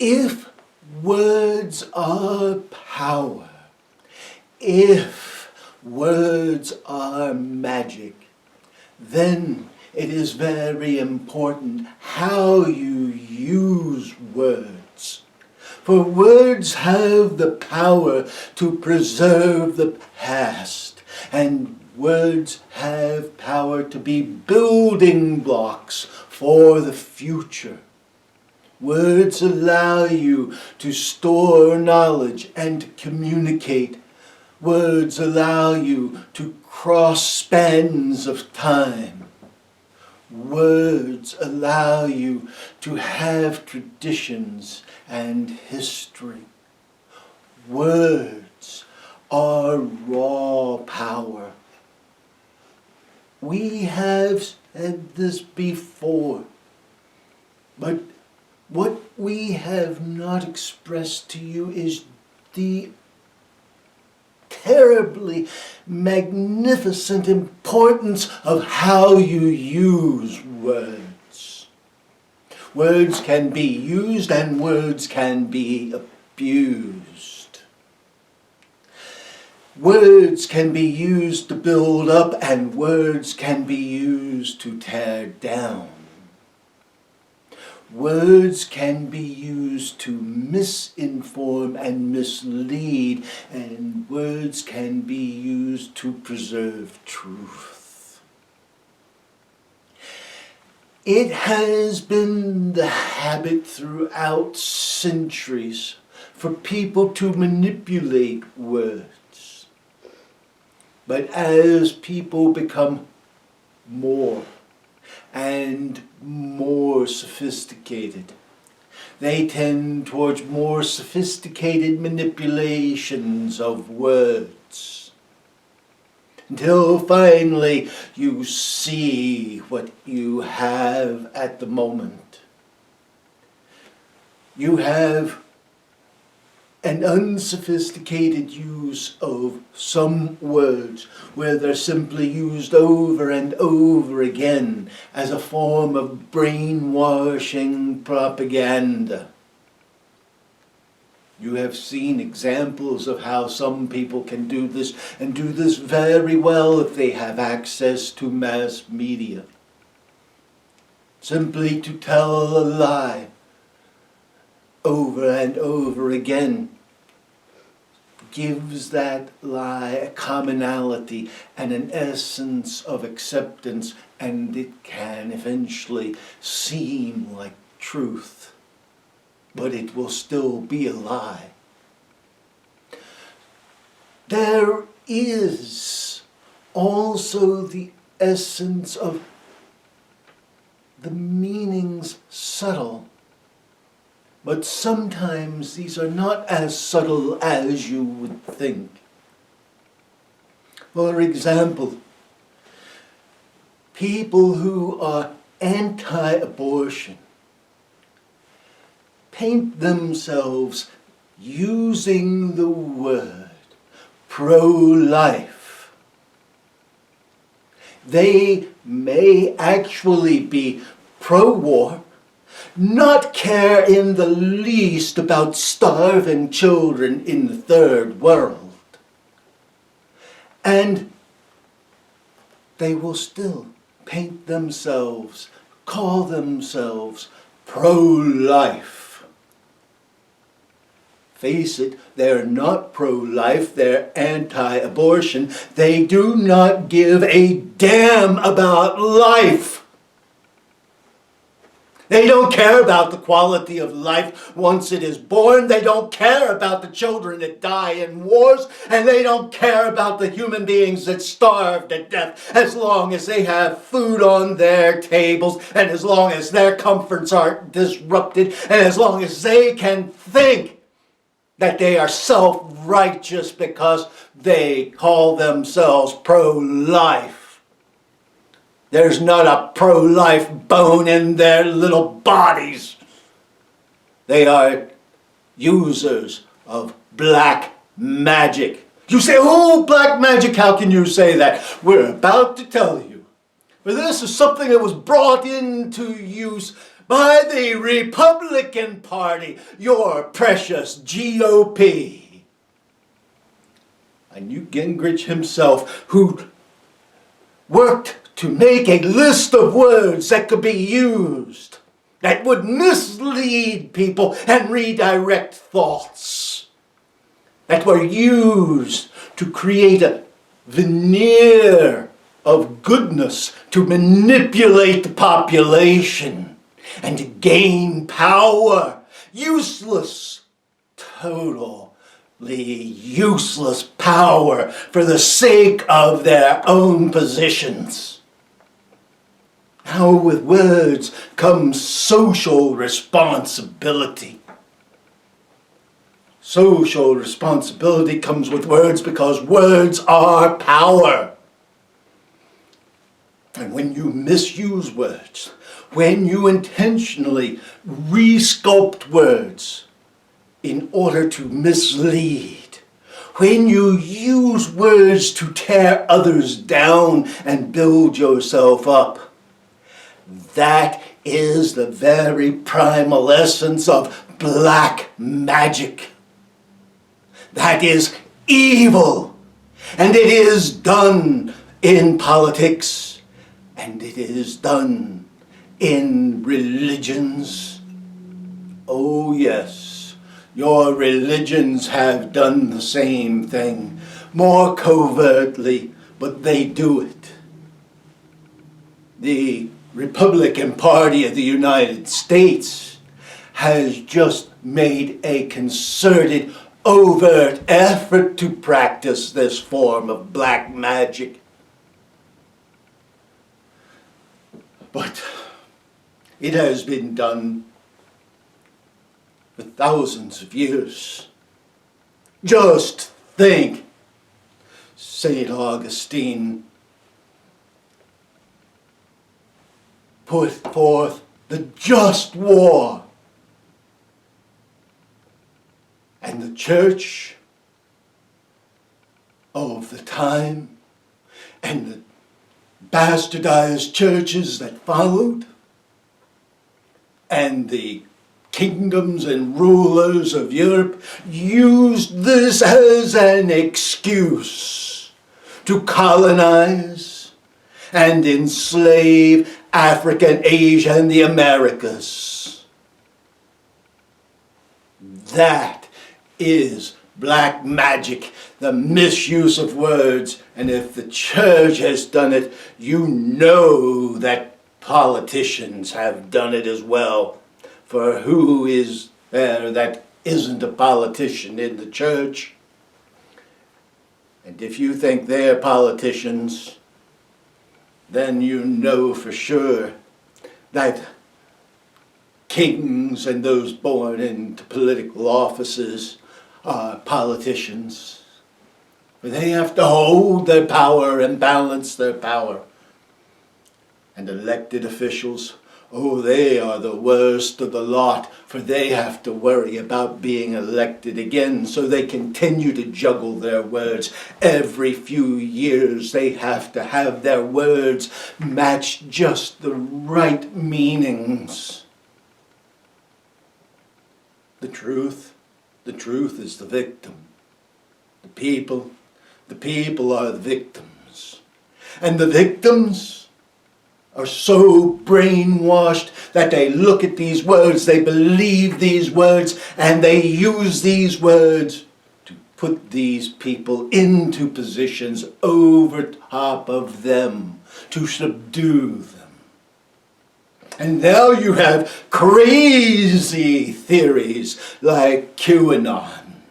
If words are power, if words are magic, then it is very important how you use words. For words have the power to preserve the past, and words have power to be building blocks for the future. Words allow you to store knowledge and communicate. Words allow you to cross spans of time. Words allow you to have traditions and history. Words are raw power. We have said this before, but what we have not expressed to you is the terribly magnificent importance of how you use words. Words can be used and words can be abused. Words can be used to build up and words can be used to tear down. Words can be used to misinform and mislead, and words can be used to preserve truth. It has been the habit throughout centuries for people to manipulate words. But as people become more and more sophisticated, they tend towards more sophisticated manipulations of words, until finally you see what you have at the moment. You have an unsophisticated use of some words where they're simply used over and over again as a form of brainwashing propaganda. You have seen examples of how some people can do this and do this very well if they have access to mass media. Simply to tell a lie over and over again gives that lie a commonality and an essence of acceptance, and it can eventually seem like truth, but it will still be a lie. There is also the essence of the meanings subtle. But sometimes these are not as subtle as you would think. For example, people who are anti-abortion paint themselves using the word pro-life. They may actually be pro-war, not care in the least about starving children in the third world. And they will still paint themselves, call themselves pro-life. Face it, they're not pro-life, they're anti-abortion. They do not give a damn about life. They don't care about the quality of life once it is born. They don't care about the children that die in wars. And they don't care about the human beings that starve to death, as long as they have food on their tables, and as long as their comforts aren't disrupted, and as long as they can think that they are self-righteous because they call themselves pro-life. There's not a pro-life bone in their little bodies. They are users of black magic. You say, oh, black magic, how can you say that? We're about to tell you. For this is something that was brought into use by the Republican Party, your precious GOP. And Newt Gingrich himself, who worked to make a list of words that could be used, that would mislead people and redirect thoughts, that were used to create a veneer of goodness to manipulate the population and to gain power. Useless, totally useless power for the sake of their own positions. Now with words comes social responsibility. Social responsibility comes with words because words are power. And when you misuse words, when you intentionally resculpt words in order to mislead, when you use words to tear others down and build yourself up, that is the very primal essence of black magic. That is evil, and it is done in politics, and it is done in religions. Oh yes, your religions have done the same thing, more covertly, but they do it. The Republican Party of the United States has just made a concerted, overt effort to practice this form of black magic. But it has been done for thousands of years. Just think, St. Augustine put forth the just war. And the church of the time and the bastardized churches that followed and the kingdoms and rulers of Europe used this as an excuse to colonize and enslave Africa and Asia and the Americas. That is black magic, the misuse of words. And if the church has done it, you know that politicians have done it as well. For who is there that isn't a politician in the church? And if you think they're politicians, then you know for sure that kings and those born into political offices are politicians. For they have to hold their power and balance their power. And elected officials, oh, they are the worst of the lot, for they have to worry about being elected again, so they continue to juggle their words. Every few years they have to have their words match just the right meanings. The truth is the victim. The people are the victims. And the victims are so brainwashed that they look at these words, they believe these words, and they use these words to put these people into positions over top of them, to subdue them. And now you have crazy theories like QAnon,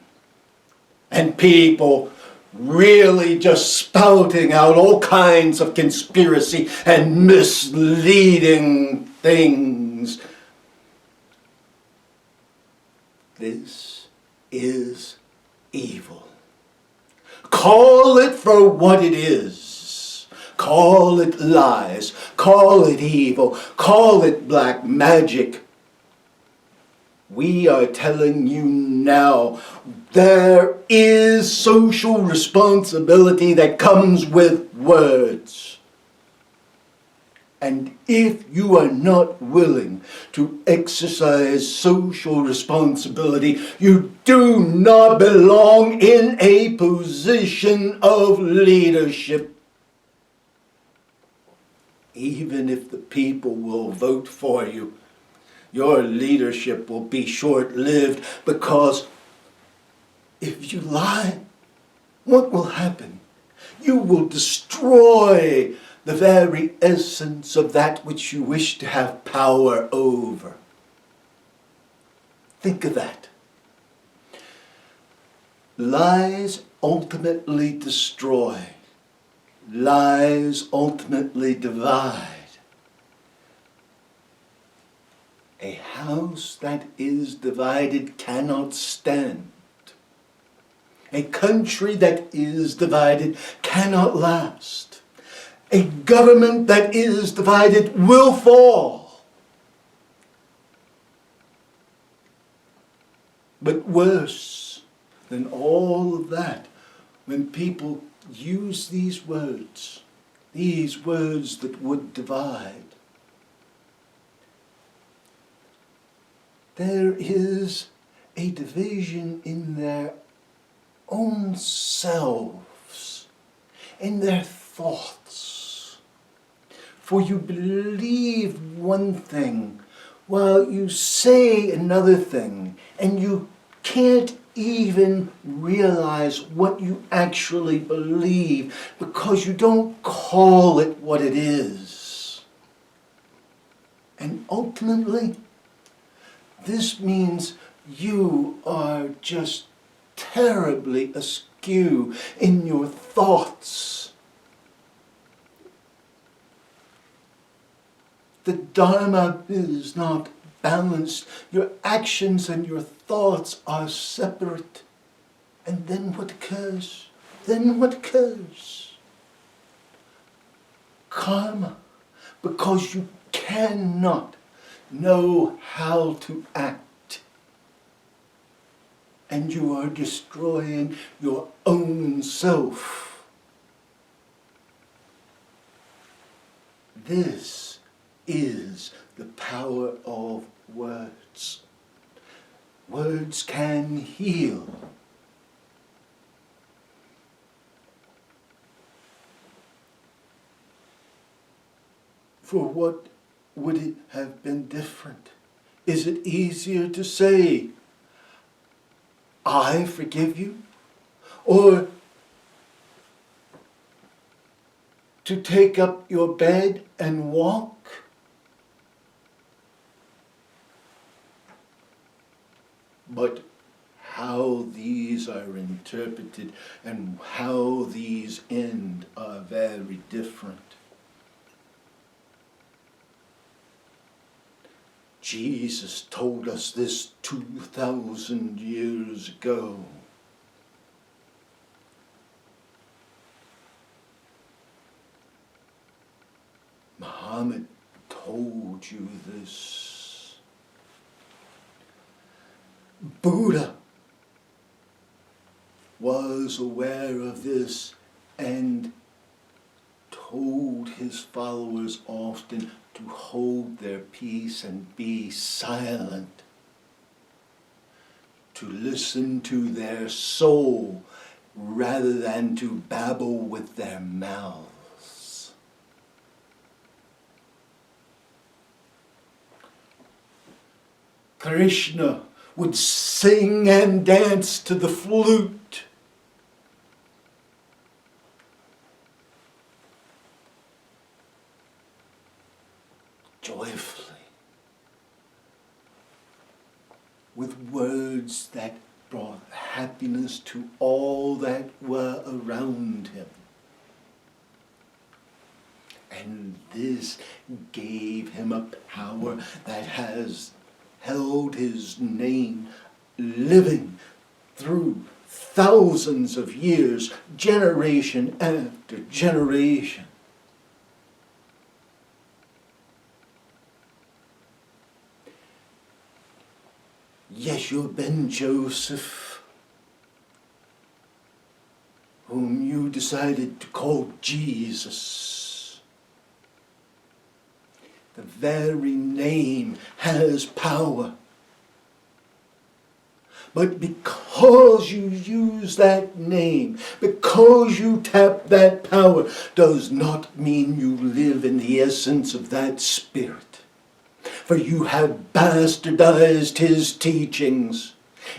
and people really just spouting out all kinds of conspiracy and misleading things. This is evil. Call it for what it is. Call it lies. Call it evil. Call it black magic. We are telling you now, there is social responsibility that comes with words. And if you are not willing to exercise social responsibility, you do not belong in a position of leadership. Even if the people will vote for you, your leadership will be short-lived, because if you lie, what will happen? You will destroy the very essence of that which you wish to have power over. Think of that. Lies ultimately destroy. Lies ultimately divide. A house that is divided cannot stand. A country that is divided cannot last. A government that is divided will fall. But worse than all of that, when people use these words that would divide, there is a division in their own selves, in their thoughts. For you believe one thing while you say another thing, and you can't even realize what you actually believe because you don't call it what it is. And ultimately, this means you are just terribly askew in your thoughts. The Dharma is not balanced. Your actions and your thoughts are separate. And then what occurs? Karma. Because you cannot know how to act. And you are destroying your own self. This is the power of words. Words can heal. For what would it have been different? Is it easier to say, I forgive you? Or to take up your bed and walk? But how these are interpreted and how these end are very different. Jesus told us this 2,000 years ago. Muhammad told you this. Buddha was aware of this and told his followers often to hold their peace and be silent, to listen to their soul rather than to babble with their mouths. Krishna would sing and dance to the flute. Joyfully, with words that brought happiness to all that were around him. And this gave him a power that has held his name living through thousands of years, generation after generation. Yeshua ben Joseph, whom you decided to call Jesus, The very name has power. But because you use that name, because you tap that power, does not mean you live in the essence of that Spirit. For you have bastardized his teachings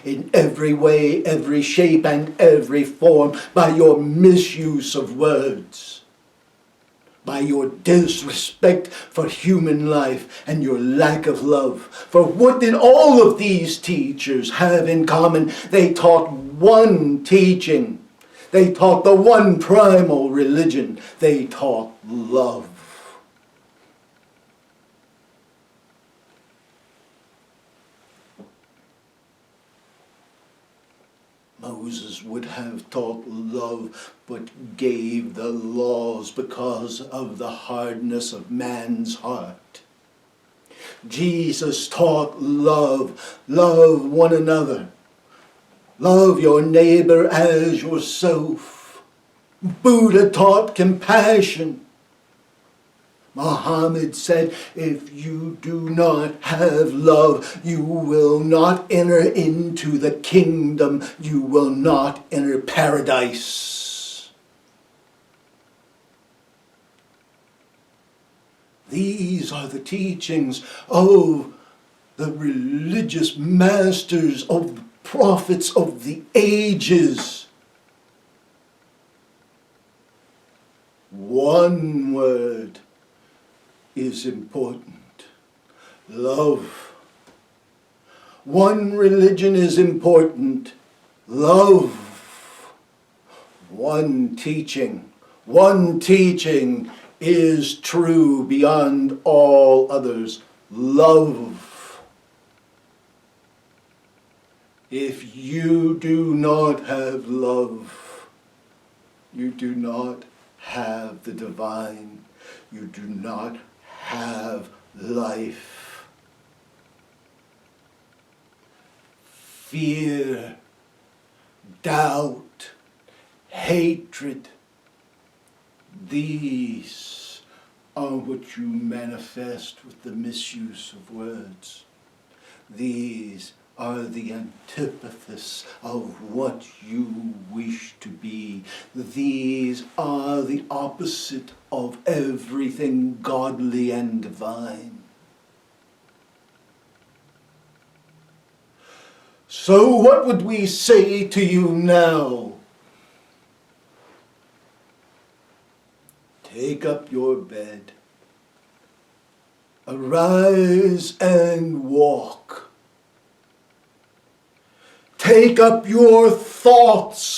in every way, every shape, and every form by your misuse of words, by your disrespect for human life and your lack of love. For what did all of these teachers have in common? They taught one teaching. They taught the one primal religion. They taught love. Moses would have taught love, but gave the laws because of the hardness of man's heart. Jesus taught love. Love one another. Love your neighbor as yourself. Buddha taught compassion. Muhammad said, if you do not have love, you will not enter into the kingdom. You will not enter paradise. These are the teachings of the religious masters, of the prophets of the ages. One word is important. Love. One religion is important. Love. One teaching is true beyond all others. Love. If you do not have love, you do not have the divine. You do not have life. Fear, doubt, hatred, these are what you manifest with the misuse of words. These are the antithesis of what you wish to be. These are the opposite of everything godly and divine. So what would we say to you now? Take up your bed. Arise and walk. Take up your thoughts.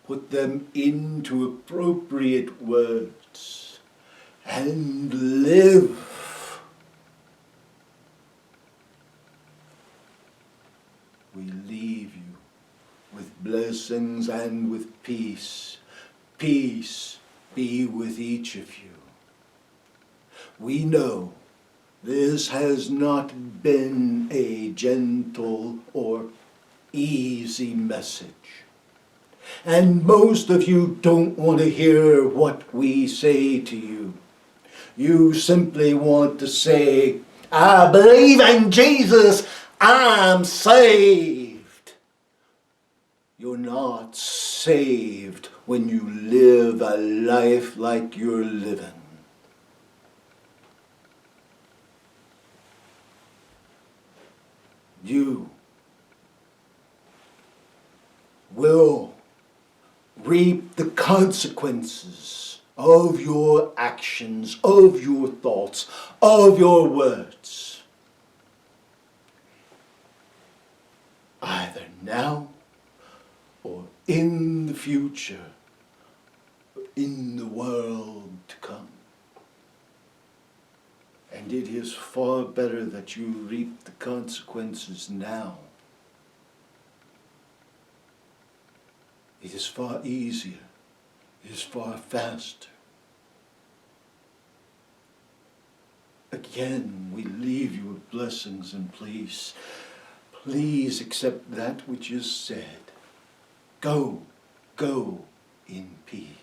Put them into appropriate words and live. We leave you with blessings and with peace. Peace be with each of you. We know this has not been a gentle or easy message. And most of you don't want to hear what we say to you. You simply want to say, I believe in Jesus, I'm saved. You're not saved when you live a life like you're living. You will reap the consequences of your actions, of your thoughts, of your words. Either now or in the future, in the world to come. And it is far better that you reap the consequences now. It is far easier. It is far faster. Again, we leave you with blessings and please. Please accept that which is said. Go in peace.